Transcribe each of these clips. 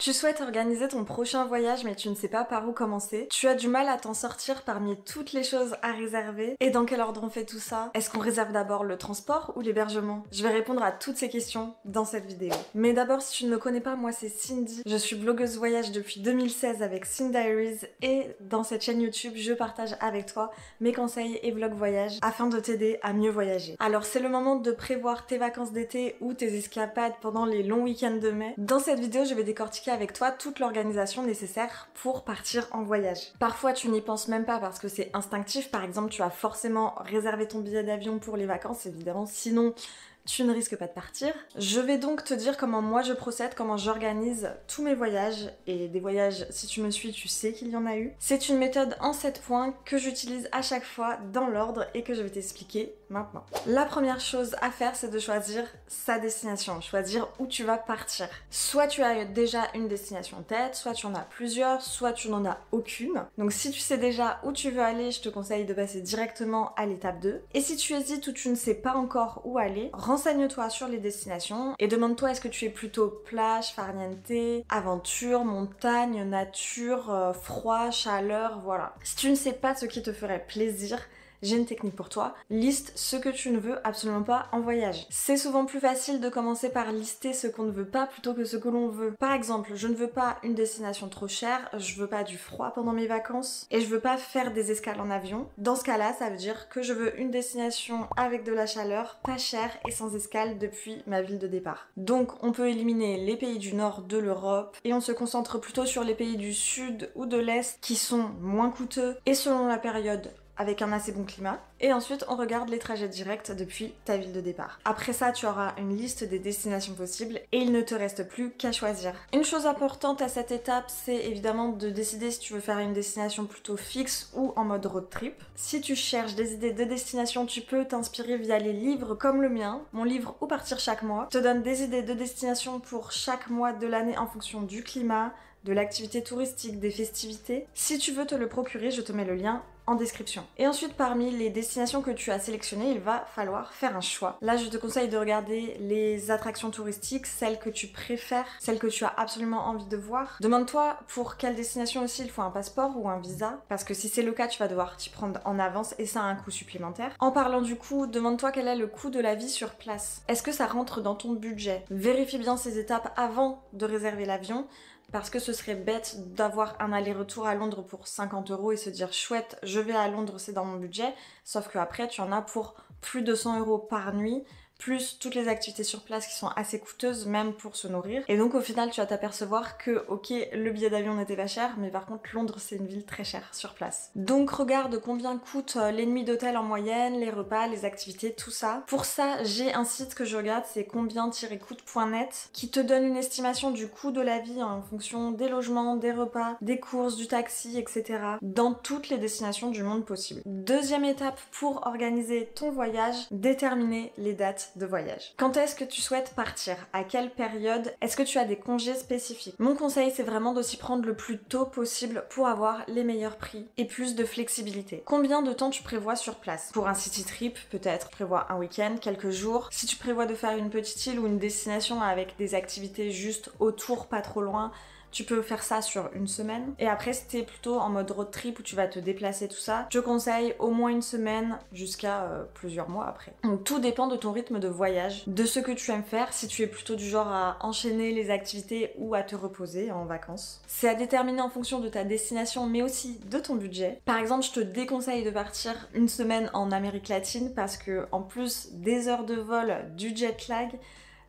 Tu souhaites organiser ton prochain voyage mais tu ne sais pas par où commencer. Tu as du mal à t'en sortir parmi toutes les choses à réserver. Et dans quel ordre on fait tout ça? Est-ce qu'on réserve d'abord le transport ou l'hébergement? Je vais répondre à toutes ces questions dans cette vidéo. Mais d'abord, si tu ne me connais pas, moi c'est Cindy. Je suis blogueuse voyage depuis 2016 avec Cindy Diaries et dans cette chaîne YouTube, je partage avec toi mes conseils et vlogs voyage afin de t'aider à mieux voyager. Alors c'est le moment de prévoir tes vacances d'été ou tes escapades pendant les longs week-ends de mai. Dans cette vidéo, je vais décortiquer avec toi toute l'organisation nécessaire pour partir en voyage. Parfois tu n'y penses même pas parce que c'est instinctif, par exemple tu as forcément réservé ton billet d'avion pour les vacances évidemment, sinon tu ne risques pas de partir. Je vais donc te dire comment moi je procède, comment j'organise tous mes voyages, et des voyages, si tu me suis, tu sais qu'il y en a eu. C'est une méthode en 7 points que j'utilise à chaque fois dans l'ordre et que je vais t'expliquer maintenant. La première chose à faire, c'est de choisir sa destination, choisir où tu vas partir. Soit tu as déjà une destination en tête, soit tu en as plusieurs, soit tu n'en as aucune. Donc si tu sais déjà où tu veux aller, je te conseille de passer directement à l'étape 2. Et si tu hésites ou tu ne sais pas encore où aller, renseigne-toi sur les destinations et demande-toi est-ce que tu es plutôt plage, farniente, aventure, montagne, nature, froid, chaleur, voilà. Si tu ne sais pas ce qui te ferait plaisir, j'ai une technique pour toi. Liste ce que tu ne veux absolument pas en voyage. C'est souvent plus facile de commencer par lister ce qu'on ne veut pas plutôt que ce que l'on veut. Par exemple, je ne veux pas une destination trop chère, je veux pas du froid pendant mes vacances et je veux pas faire des escales en avion. Dans ce cas-là, ça veut dire que je veux une destination avec de la chaleur, pas chère et sans escale depuis ma ville de départ. Donc, on peut éliminer les pays du nord de l'Europe et on se concentre plutôt sur les pays du sud ou de l'est qui sont moins coûteux et selon la période avec un assez bon climat. Et ensuite, on regarde les trajets directs depuis ta ville de départ. Après ça, tu auras une liste des destinations possibles et il ne te reste plus qu'à choisir. Une chose importante à cette étape, c'est évidemment de décider si tu veux faire une destination plutôt fixe ou en mode road trip. Si tu cherches des idées de destination, tu peux t'inspirer via les livres comme le mien. Mon livre Où partir chaque mois te donne des idées de destination pour chaque mois de l'année en fonction du climat, de l'activité touristique, des festivités. Si tu veux te le procurer, je te mets le lien en description. Et ensuite, parmi les destinations que tu as sélectionnées, il va falloir faire un choix. Là, je te conseille de regarder les attractions touristiques, celles que tu préfères, celles que tu as absolument envie de voir. Demande-toi pour quelle destination aussi il faut un passeport ou un visa, parce que si c'est le cas, tu vas devoir t'y prendre en avance et ça a un coût supplémentaire. En parlant du coût, demande-toi quel est le coût de la vie sur place. Est-ce que ça rentre dans ton budget? Vérifie bien ces étapes avant de réserver l'avion, parce que ce serait bête d'avoir un aller-retour à Londres pour 50 € et se dire chouette, je vais à Londres, c'est dans mon budget, sauf que après tu en as pour plus de 100 € par nuit, plus toutes les activités sur place qui sont assez coûteuses, même pour se nourrir. Et donc au final, tu vas t'apercevoir que, ok, le billet d'avion n'était pas cher, mais par contre Londres c'est une ville très chère sur place. Donc regarde combien coûte les nuits d'hôtel en moyenne, les repas, les activités, tout ça. Pour ça, j'ai un site que je regarde, c'est combien-coûte.net, qui te donne une estimation du coût de la vie en fonction des logements, des repas, des courses, du taxi, etc. dans toutes les destinations du monde possible. Deuxième étape pour organiser ton voyage, déterminer les dates de voyage. Quand est-ce que tu souhaites partir? À quelle période? Est-ce que tu as des congés spécifiques? Mon conseil, c'est vraiment de s'y prendre le plus tôt possible pour avoir les meilleurs prix et plus de flexibilité. Combien de temps tu prévois sur place? Pour un city trip, peut-être prévois un week-end, quelques jours. Si tu prévois de faire une petite île ou une destination avec des activités juste autour, pas trop loin, tu peux faire ça sur une semaine. Et après, si t'es plutôt en mode road trip où tu vas te déplacer, tout ça, je te conseille au moins une semaine jusqu'à plusieurs mois après. Donc tout dépend de ton rythme de voyage, de ce que tu aimes faire, si tu es plutôt du genre à enchaîner les activités ou à te reposer en vacances. C'est à déterminer en fonction de ta destination, mais aussi de ton budget. Par exemple, je te déconseille de partir une semaine en Amérique latine parce que en plus des heures de vol, du jet lag,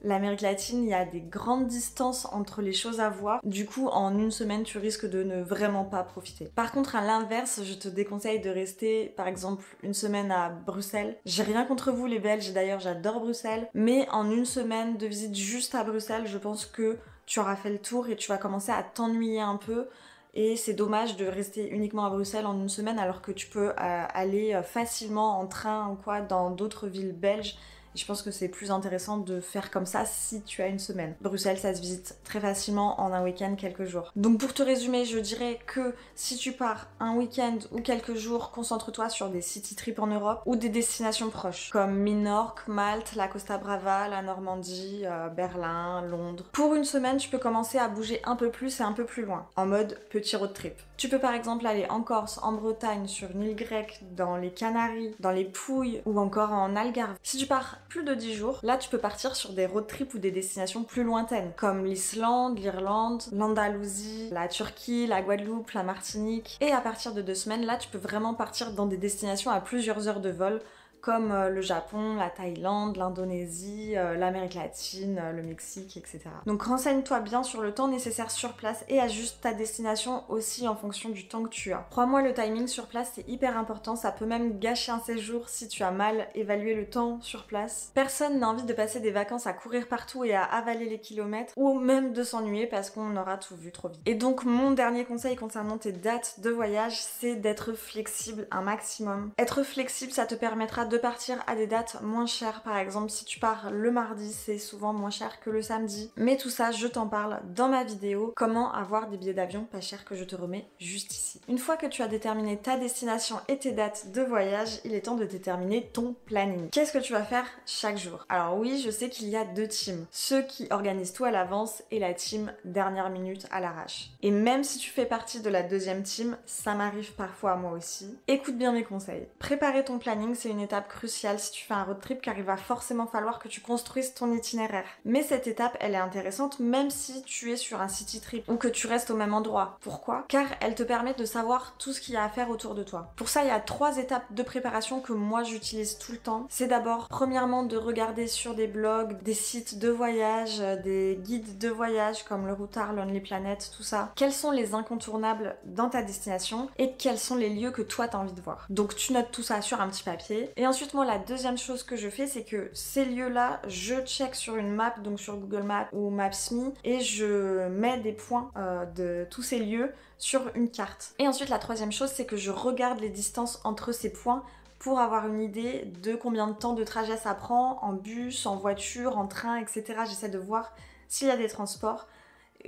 l'Amérique latine, il y a des grandes distances entre les choses à voir. Du coup, en une semaine, tu risques de ne vraiment pas profiter. Par contre, à l'inverse, je te déconseille de rester, par exemple, une semaine à Bruxelles. J'ai rien contre vous, les Belges, d'ailleurs, j'adore Bruxelles. Mais en une semaine de visite juste à Bruxelles, je pense que tu auras fait le tour et tu vas commencer à t'ennuyer un peu. Et c'est dommage de rester uniquement à Bruxelles en une semaine alors que tu peux aller facilement en train ou quoi dans d'autres villes belges. Et je pense que c'est plus intéressant de faire comme ça si tu as une semaine. Bruxelles, ça se visite très facilement en un week-end, quelques jours. Donc pour te résumer, je dirais que si tu pars un week-end ou quelques jours, concentre-toi sur des city trips en Europe ou des destinations proches, comme Minorque, Malte, la Costa Brava, la Normandie, Berlin, Londres. Pour une semaine, tu peux commencer à bouger un peu plus et un peu plus loin, en mode petit road trip. Tu peux par exemple aller en Corse, en Bretagne, sur une île grecque, dans les Canaries, dans les Pouilles ou encore en Algarve. Si tu pars plus de 10 jours, là tu peux partir sur des road trips ou des destinations plus lointaines, comme l'Islande, l'Irlande, l'Andalousie, la Turquie, la Guadeloupe, la Martinique. Et à partir de 2 semaines, là tu peux vraiment partir dans des destinations à plusieurs heures de vol, comme le Japon, la Thaïlande, l'Indonésie, l'Amérique latine, le Mexique, etc. Donc renseigne-toi bien sur le temps nécessaire sur place et ajuste ta destination aussi en fonction du temps que tu as. Crois-moi, le timing sur place c'est hyper important, ça peut même gâcher un séjour si tu as mal évalué le temps sur place. Personne n'a envie de passer des vacances à courir partout et à avaler les kilomètres, ou même de s'ennuyer parce qu'on aura tout vu trop vite. Et donc mon dernier conseil concernant tes dates de voyage, c'est d'être flexible un maximum. Être flexible, ça te permettra de partir à des dates moins chères. Par exemple, si tu pars le mardi, c'est souvent moins cher que le samedi. Mais tout ça, je t'en parle dans ma vidéo comment avoir des billets d'avion pas chers que je te remets juste ici. Une fois que tu as déterminé ta destination et tes dates de voyage, il est temps de déterminer ton planning. Qu'est-ce que tu vas faire chaque jour? Alors oui, je sais qu'il y a 2 teams. Ceux qui organisent tout à l'avance et la team dernière minute à l'arrache. Et même si tu fais partie de la 2e team, ça m'arrive parfois à moi aussi. Écoute bien mes conseils. Préparer ton planning, c'est une étape cruciale si tu fais un road trip car il va forcément falloir que tu construises ton itinéraire. Mais cette étape, elle est intéressante même si tu es sur un city trip ou que tu restes au même endroit. Pourquoi? Car elle te permet de savoir tout ce qu'il y a à faire autour de toi. Pour ça, il y a 3 étapes de préparation que moi j'utilise tout le temps. C'est d'abord, premièrement, de regarder sur des blogs, des sites de voyage, des guides de voyage comme le Routard, Lonely Planet, tout ça. Quels sont les incontournables dans ta destination et quels sont les lieux que toi t'as envie de voir. Donc tu notes tout ça sur un petit papier. Et ensuite, moi, la deuxième chose que je fais, c'est que ces lieux-là, je check sur une map, donc sur Google Maps ou Maps.me, et je mets des points de tous ces lieux sur une carte. Et ensuite, la troisième chose, c'est que je regarde les distances entre ces points pour avoir une idée de combien de temps de trajet ça prend, en bus, en voiture, en train, etc. J'essaie de voir s'il y a des transports.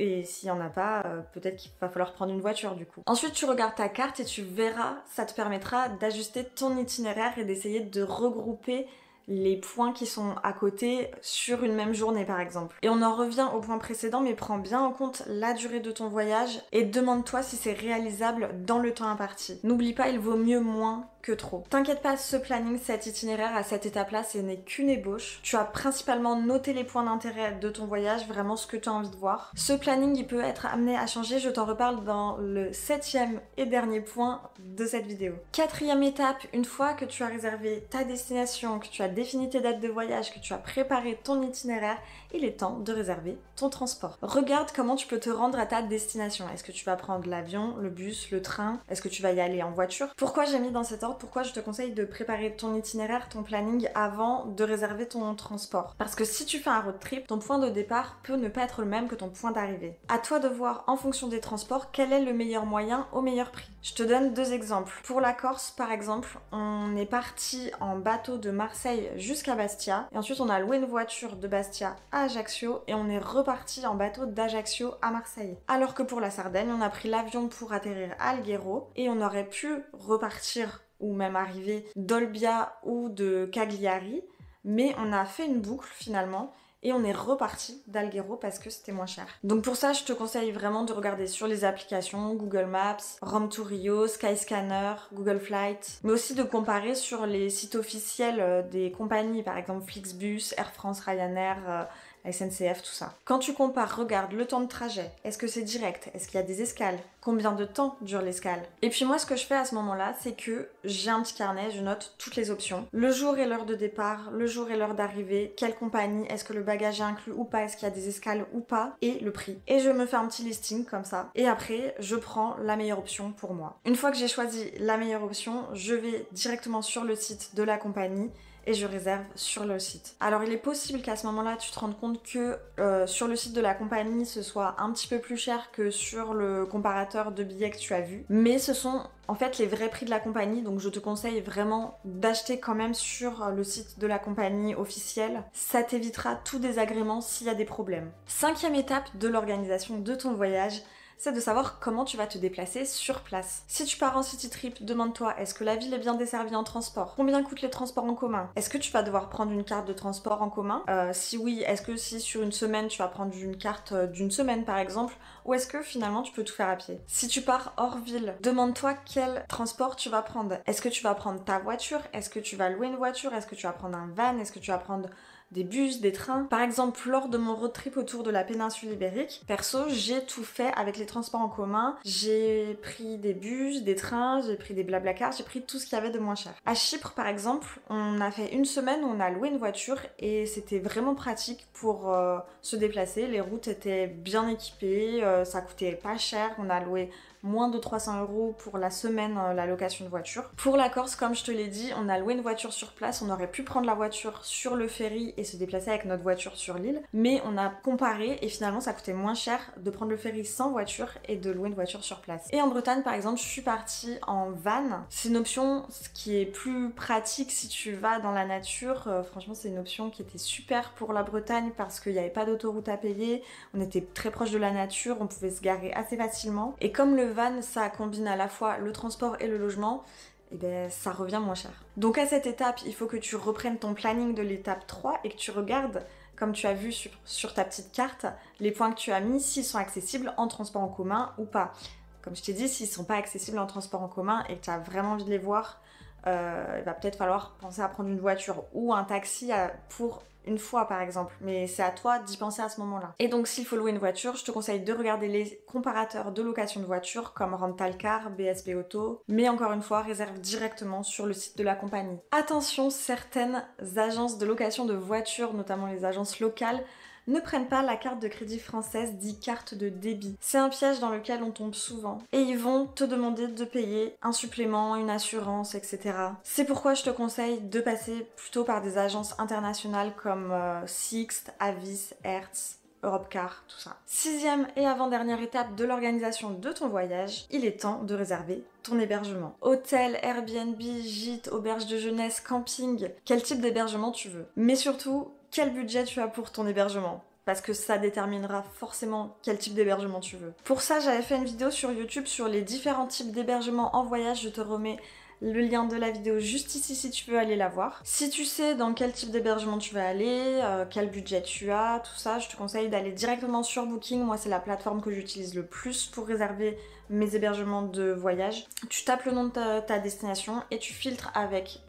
Et s'il n'y en a pas, peut-être qu'il va falloir prendre une voiture du coup. Ensuite, tu regardes ta carte et tu verras, ça te permettra d'ajuster ton itinéraire et d'essayer de regrouper les points qui sont à côté sur une même journée par exemple. Et on en revient au point précédent, mais prends bien en compte la durée de ton voyage et demande-toi si c'est réalisable dans le temps imparti. N'oublie pas, il vaut mieux moins que trop. T'inquiète pas, ce planning, cet itinéraire à cette étape-là, ce n'est qu'une ébauche. Tu as principalement noté les points d'intérêt de ton voyage, vraiment ce que tu as envie de voir. Ce planning, il peut être amené à changer, je t'en reparle dans le 7e et dernier point de cette vidéo. 4e étape, une fois que tu as réservé ta destination, que tu as défini tes dates de voyage, que tu as préparé ton itinéraire, il est temps de réserver ton transport. Regarde comment tu peux te rendre à ta destination. Est-ce que tu vas prendre l'avion, le bus, le train? Est-ce que tu vas y aller en voiture? Pourquoi j'ai mis dans cet ordre? Pourquoi je te conseille de préparer ton itinéraire, ton planning avant de réserver ton transport? Parce que si tu fais un road trip, ton point de départ peut ne pas être le même que ton point d'arrivée. À toi de voir en fonction des transports quel est le meilleur moyen au meilleur prix. Je te donne 2 exemples. Pour la Corse par exemple, on est parti en bateau de Marseille jusqu'à Bastia et ensuite on a loué une voiture de Bastia à Ajaccio et on est reparti en bateau d'Ajaccio à Marseille. Alors que pour la Sardaigne, on a pris l'avion pour atterrir à Alghero et on aurait pu repartir ou même arriver d'Olbia ou de Cagliari, mais on a fait une boucle finalement et on est reparti d'Alghero parce que c'était moins cher. Donc pour ça, je te conseille vraiment de regarder sur les applications Google Maps, Rome to Rio, Skyscanner, Google Flight, mais aussi de comparer sur les sites officiels des compagnies, par exemple Flixbus, Air France, Ryanair, SNCF, tout ça. Quand tu compares, regarde le temps de trajet. Est-ce que c'est direct? Est-ce qu'il y a des escales? Combien de temps dure l'escale? Et puis moi, ce que je fais à ce moment-là, c'est que j'ai un petit carnet, je note toutes les options. Le jour et l'heure de départ, le jour et l'heure d'arrivée, quelle compagnie, est-ce que le bagage est inclus ou pas, est-ce qu'il y a des escales ou pas, et le prix. Et je me fais un petit listing comme ça. Et après, je prends la meilleure option pour moi. Une fois que j'ai choisi la meilleure option, je vais directement sur le site de la compagnie et je réserve sur le site. Alors il est possible qu'à ce moment-là tu te rendes compte que sur le site de la compagnie ce soit un petit peu plus cher que sur le comparateur de billets que tu as vu, mais ce sont en fait les vrais prix de la compagnie, donc je te conseille vraiment d'acheter quand même sur le site de la compagnie officielle. Ça t'évitera tout désagrément s'il y a des problèmes. 5e étape de l'organisation de ton voyage, c'est de savoir comment tu vas te déplacer sur place. Si tu pars en city trip, demande-toi, est-ce que la ville est bien desservie en transport? Combien coûtent les transports en commun? Est-ce que tu vas devoir prendre une carte de transport en commun? Si oui, est-ce que si sur une semaine tu vas prendre une carte d'une semaine par exemple, ou est-ce que finalement tu peux tout faire à pied? Si tu pars hors ville, demande-toi quel transport tu vas prendre. Est-ce que tu vas prendre ta voiture? Est-ce que tu vas louer une voiture? Est-ce que tu vas prendre un van? Est-ce que tu vas prendre des bus, des trains? Par exemple, lors de mon road trip autour de la péninsule ibérique, perso, j'ai tout fait avec les transports en commun. J'ai pris des bus, des trains, j'ai pris des blablacar, j'ai pris tout ce qu'il y avait de moins cher. À Chypre, par exemple, on a fait une semaine où on a loué une voiture et c'était vraiment pratique pour se déplacer. Les routes étaient bien équipées, ça coûtait pas cher, on a loué moins de 300 € pour la semaine la location de voiture. Pour la Corse, comme je te l'ai dit, on a loué une voiture sur place, on aurait pu prendre la voiture sur le ferry et se déplacer avec notre voiture sur l'île, mais on a comparé et finalement ça coûtait moins cher de prendre le ferry sans voiture et de louer une voiture sur place. Et en Bretagne par exemple, je suis partie en van. C'est une option qui est plus pratique si tu vas dans la nature. Franchement, c'est une option qui était super pour la Bretagne parce qu'il n'y avait pas d'autoroute à payer, on était très proche de la nature, on pouvait se garer assez facilement. Et comme le van, ça combine à la fois le transport et le logement, et ben ça revient moins cher. Donc à cette étape, il faut que tu reprennes ton planning de l'étape 3 et que tu regardes, comme tu as vu sur ta petite carte, les points que tu as mis, s'ils sont accessibles en transport en commun ou pas. Comme je t'ai dit, s'ils sont pas accessibles en transport en commun et que tu as vraiment envie de les voir, il va peut-être falloir penser à prendre une voiture ou un taxi pour une fois par exemple, mais c'est à toi d'y penser à ce moment-là. Et donc s'il faut louer une voiture, je te conseille de regarder les comparateurs de location de voiture comme Rentalcar, BSB Auto, mais encore une fois, réserve directement sur le site de la compagnie. Attention, certaines agences de location de voitures, notamment les agences locales, ne prennent pas la carte de crédit française dite carte de débit. C'est un piège dans lequel on tombe souvent. Et ils vont te demander de payer un supplément, une assurance, etc. C'est pourquoi je te conseille de passer plutôt par des agences internationales comme Sixt, Avis, Hertz, Europcar, tout ça. 6e et avant-dernière étape de l'organisation de ton voyage, il est temps de réserver ton hébergement. Hôtel, Airbnb, gîte, auberge de jeunesse, camping, quel type d'hébergement tu veux. Mais surtout, quel budget tu as pour ton hébergement, parce que ça déterminera forcément quel type d'hébergement tu veux. Pour ça, j'avais fait une vidéo sur YouTube sur les différents types d'hébergement en voyage, je te remets le lien de la vidéo juste ici si tu veux aller la voir. Si tu sais dans quel type d'hébergement tu vas aller, quel budget tu as, tout ça, je te conseille d'aller directement sur Booking. Moi, c'est la plateforme que j'utilise le plus pour réserver mes hébergements de voyage. Tu tapes le nom de ta destination et tu filtres avec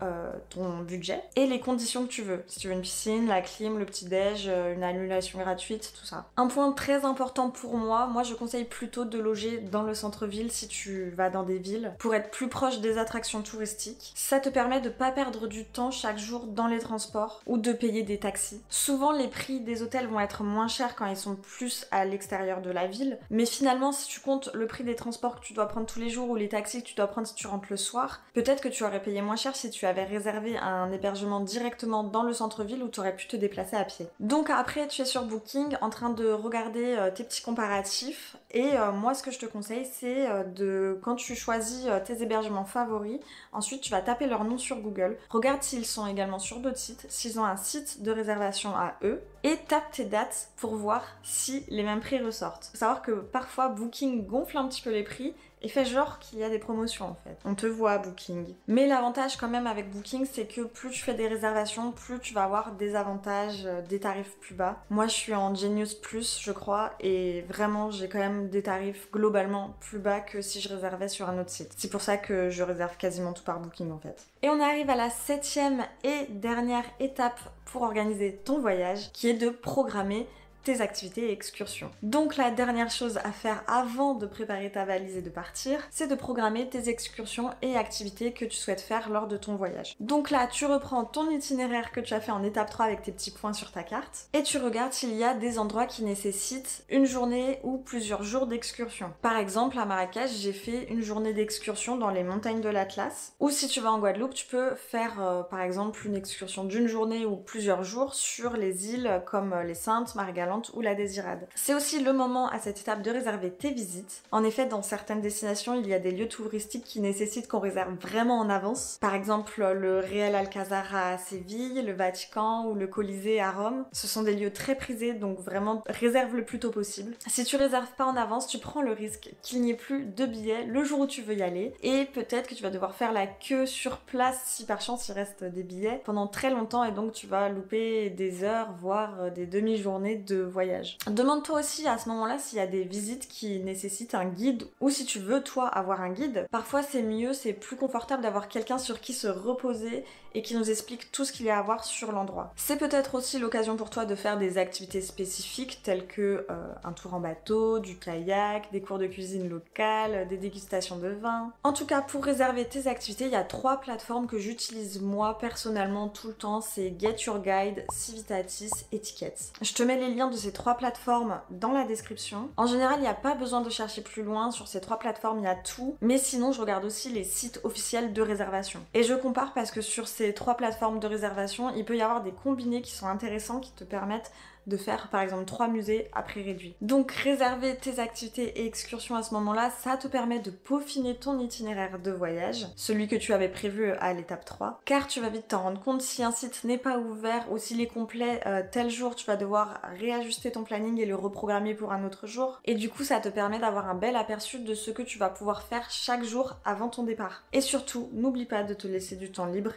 ton budget et les conditions que tu veux. Si tu veux une piscine, la clim, le petit-déj, une annulation gratuite, tout ça. Un point très important pour moi, je conseille plutôt de loger dans le centre-ville si tu vas dans des villes pour être plus proche des attractions touristiques. Ça te permet de pas perdre du temps chaque jour dans les transports ou de payer des taxis. Souvent, les prix des hôtels vont être moins chers quand ils sont plus à l'extérieur de la ville, mais finalement, si tu comptes le prix des transports que tu dois prendre tous les jours ou les taxis que tu dois prendre si tu rentres le soir, peut-être que tu aurais payé moins cher si tu avais réservé un hébergement directement dans le centre-ville où tu aurais pu te déplacer à pied. Donc après, tu es sur Booking en train de regarder tes petits comparatifs et moi ce que je te conseille c'est quand tu choisis tes hébergements favoris, ensuite tu vas taper leur nom sur Google, regarde s'ils sont également sur d'autres sites, s'ils ont un site de réservation à eux et tape tes dates pour voir si les mêmes prix ressortent. Faut savoir que parfois Booking gonfle un petit peu les prix et fait genre qu'il y a des promotions en fait. On te voit à Booking. Mais l'avantage quand même avec Booking, c'est que plus tu fais des réservations, plus tu vas avoir des avantages, des tarifs plus bas. Moi je suis en Genius Plus je crois et vraiment j'ai quand même des tarifs globalement plus bas que si je réservais sur un autre site. C'est pour ça que je réserve quasiment tout par Booking en fait. Et on arrive à la 7e et dernière étape pour organiser ton voyage qui est de programmer tes activités et excursions. Donc la dernière chose à faire avant de préparer ta valise et de partir, c'est de programmer tes excursions et activités que tu souhaites faire lors de ton voyage. Donc là, tu reprends ton itinéraire que tu as fait en étape 3 avec tes petits points sur ta carte et tu regardes s'il y a des endroits qui nécessitent une journée ou plusieurs jours d'excursion. Par exemple, à Marrakech, j'ai fait une journée d'excursion dans les montagnes de l'Atlas. Ou si tu vas en Guadeloupe, tu peux faire par exemple une excursion d'une journée ou plusieurs jours sur les îles comme les Saintes, Marie-Galante ou la Désirade. C'est aussi le moment à cette étape de réserver tes visites. En effet, dans certaines destinations, il y a des lieux touristiques qui nécessitent qu'on réserve vraiment en avance. Par exemple, le Real Alcazar à Séville, le Vatican ou le Colisée à Rome. Ce sont des lieux très prisés, donc vraiment réserve le plus tôt possible. Si tu réserves pas en avance, tu prends le risque qu'il n'y ait plus de billets le jour où tu veux y aller et peut-être que tu vas devoir faire la queue sur place si par chance il reste des billets pendant très longtemps et donc tu vas louper des heures voire des demi-journées de voyage. Demande-toi aussi à ce moment-là s'il y a des visites qui nécessitent un guide ou si tu veux toi avoir un guide. Parfois c'est mieux, c'est plus confortable d'avoir quelqu'un sur qui se reposer et qui nous explique tout ce qu'il y a à voir sur l'endroit. C'est peut-être aussi l'occasion pour toi de faire des activités spécifiques telles que un tour en bateau, du kayak, des cours de cuisine locale, des dégustations de vin. En tout cas, pour réserver tes activités, il y a 3 plateformes que j'utilise moi personnellement tout le temps, c'est Get Your Guide, Civitatis et Tickets. Je te mets les liens de ces 3 plateformes dans la description. En général, il n'y a pas besoin de chercher plus loin, sur ces 3 plateformes il y a tout, mais sinon je regarde aussi les sites officiels de réservation. Et je compare parce que sur ces 3 plateformes de réservation, il peut y avoir des combinés qui sont intéressants qui te permettent de faire par exemple 3 musées à prix réduit. Donc réserver tes activités et excursions à ce moment-là, ça te permet de peaufiner ton itinéraire de voyage, celui que tu avais prévu à l'étape 3, car tu vas vite t'en rendre compte si un site n'est pas ouvert ou s'il est complet tel jour, tu vas devoir réajuster ton planning et le reprogrammer pour un autre jour. Et du coup, ça te permet d'avoir un bel aperçu de ce que tu vas pouvoir faire chaque jour avant ton départ. Et surtout, n'oublie pas de te laisser du temps libre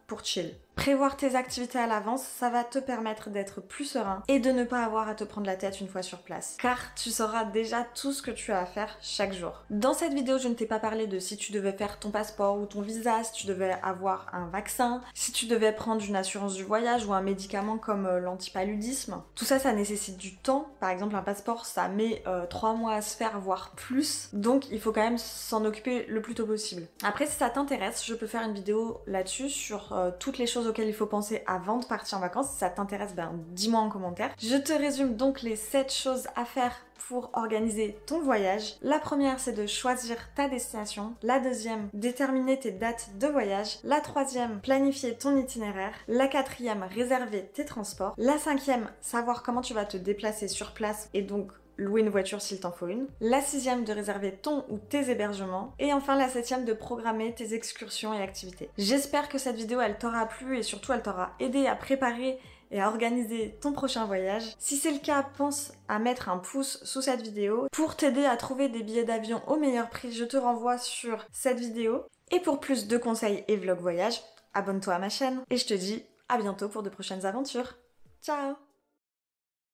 pour chill. Prévoir tes activités à l'avance, ça va te permettre d'être plus serein et de ne pas avoir à te prendre la tête une fois sur place. Car tu sauras déjà tout ce que tu as à faire chaque jour. Dans cette vidéo, je ne t'ai pas parlé de si tu devais faire ton passeport ou ton visa, si tu devais avoir un vaccin, si tu devais prendre une assurance du voyage ou un médicament comme l'antipaludisme. Tout ça, ça nécessite du temps. Par exemple, un passeport, ça met 3 mois à se faire, voire plus. Donc, il faut quand même s'en occuper le plus tôt possible. Après, si ça t'intéresse, je peux faire une vidéo là-dessus sur toutes les choses auxquelles il faut penser avant de partir en vacances. Si ça t'intéresse, dis-moi en commentaire. Je te résume donc les 7 choses à faire pour organiser ton voyage. La première, c'est de choisir ta destination. La deuxième, déterminer tes dates de voyage. La troisième, planifier ton itinéraire. La quatrième, réserver tes transports. La cinquième, savoir comment tu vas te déplacer sur place et donc louer une voiture s'il t'en faut une. La sixième, de réserver ton ou tes hébergements. Et enfin la septième, de programmer tes excursions et activités. J'espère que cette vidéo elle t'aura plu et surtout elle t'aura aidé à préparer et à organiser ton prochain voyage. Si c'est le cas, pense à mettre un pouce sous cette vidéo. Pour t'aider à trouver des billets d'avion au meilleur prix, je te renvoie sur cette vidéo. Et pour plus de conseils et vlogs voyage, abonne-toi à ma chaîne. Et je te dis à bientôt pour de prochaines aventures. Ciao!